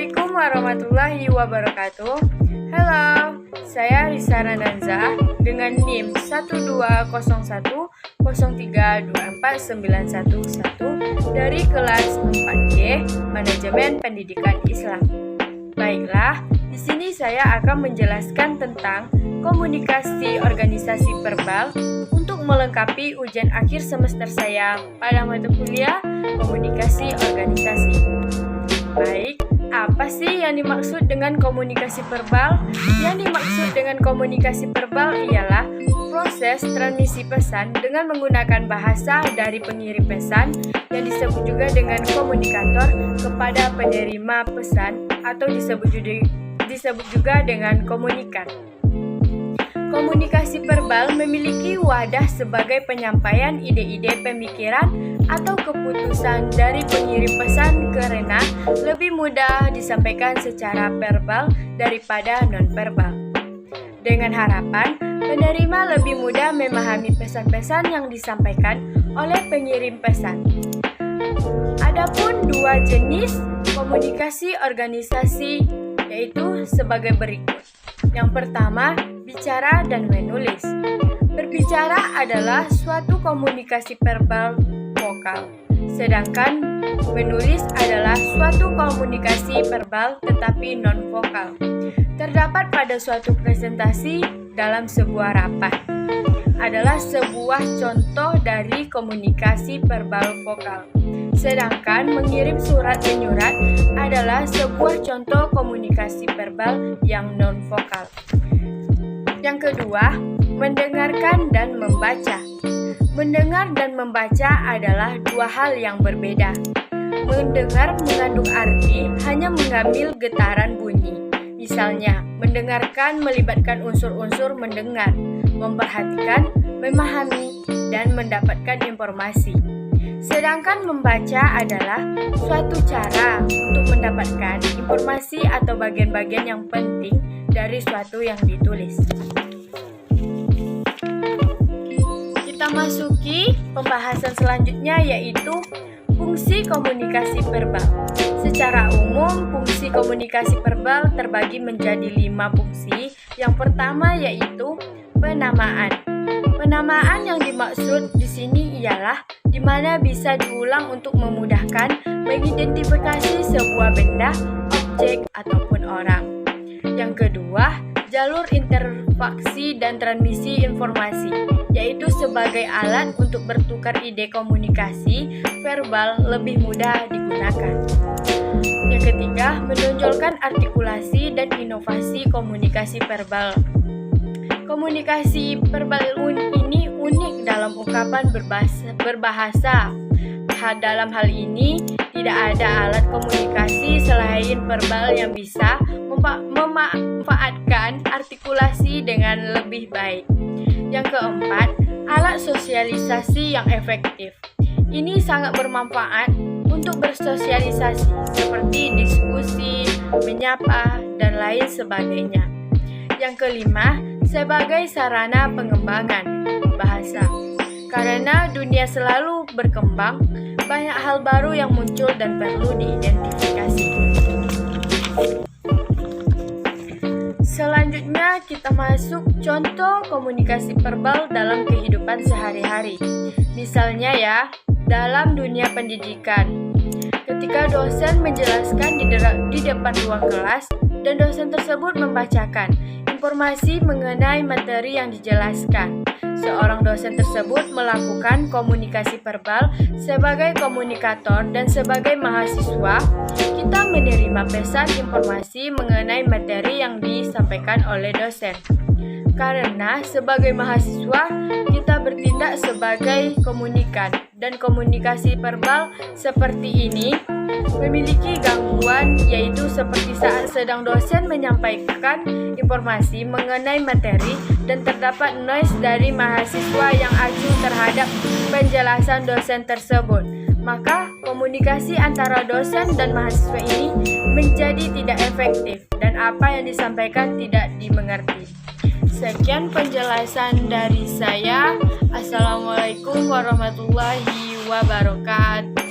Assalamualaikum warahmatullahi wabarakatuh. Halo, saya Risa Nananza dengan NIM 12103249111 dari kelas 4G Manajemen Pendidikan Islam. Baiklah, di sini saya akan menjelaskan tentang komunikasi organisasi verbal untuk melengkapi ujian akhir semester saya pada mata kuliah komunikasi organisasi. Baik, apa sih yang dimaksud dengan komunikasi verbal? Yang dimaksud dengan komunikasi verbal ialah proses transmisi pesan dengan menggunakan bahasa dari pengirim pesan yang disebut juga dengan komunikator kepada penerima pesan atau disebut juga dengan komunikan. Komunikasi verbal memiliki wadah sebagai penyampaian ide-ide pemikiran atau keputusan dari pengirim pesan karena lebih mudah disampaikan secara verbal daripada non-verbal. Dengan harapan, penerima lebih mudah memahami pesan-pesan yang disampaikan oleh pengirim pesan. Adapun dua jenis komunikasi organisasi yaitu sebagai berikut. Yang pertama, bicara dan menulis. Berbicara adalah suatu komunikasi verbal vokal, sedangkan menulis adalah suatu komunikasi verbal tetapi non-vokal. Terdapat pada suatu presentasi dalam sebuah rapat adalah sebuah contoh dari komunikasi verbal vokal. Sedangkan mengirim surat menyurat adalah sebuah contoh komunikasi verbal yang non-vokal. Yang kedua, mendengarkan dan membaca. Mendengar dan membaca adalah dua hal yang berbeda. Mendengar mengandung arti hanya mengambil getaran bunyi. Misalnya, mendengarkan melibatkan unsur-unsur mendengar, memperhatikan, memahami, dan mendapatkan informasi. Sedangkan membaca adalah suatu cara untuk mendapatkan informasi atau bagian-bagian yang penting dari suatu yang ditulis. Kita masuki pembahasan selanjutnya yaitu fungsi komunikasi verbal. Secara umum, fungsi komunikasi verbal terbagi menjadi 5 fungsi. Yang pertama yaitu penamaan. Penamaan yang dimaksud di sini ialah di mana bisa diulang untuk memudahkan mengidentifikasi sebuah benda, objek, ataupun orang. Yang kedua, jalur interaksi dan transmisi informasi, yaitu sebagai alat untuk bertukar ide komunikasi verbal lebih mudah digunakan. Yang ketiga, menonjolkan artikulasi dan inovasi komunikasi verbal. Komunikasi verbal ini unik dalam ungkapan berbahasa. Dalam hal ini, tidak ada alat komunikasi selain verbal yang bisa memanfaatkan artikulasi dengan lebih baik. Yang keempat, alat sosialisasi yang efektif. Ini sangat bermanfaat untuk bersosialisasi seperti diskusi, menyapa, dan lain sebagainya. Yang kelima, sebagai sarana pengembangan bahasa. Karena dunia selalu berkembang, banyak hal baru yang muncul dan perlu diidentifikasi. Selanjutnya kita masuk contoh komunikasi verbal dalam kehidupan sehari-hari. Misalnya ya, dalam dunia pendidikan. Ketika dosen menjelaskan di depan ruang kelas dan dosen tersebut membacakan informasi mengenai materi yang dijelaskan. Seorang dosen tersebut melakukan komunikasi verbal sebagai komunikator dan sebagai mahasiswa, kita menerima pesan informasi mengenai materi yang disampaikan oleh dosen. Karena sebagai mahasiswa, kita bertindak sebagai komunikan dan komunikasi verbal seperti ini memiliki gangguan, yaitu seperti saat sedang dosen menyampaikan informasi mengenai materi dan terdapat noise dari mahasiswa yang acuh terhadap penjelasan dosen tersebut. Maka komunikasi antara dosen dan mahasiswa ini menjadi tidak efektif dan apa yang disampaikan tidak dimengerti. Sekian penjelasan dari saya. Assalamualaikum warahmatullahi wabarakatuh.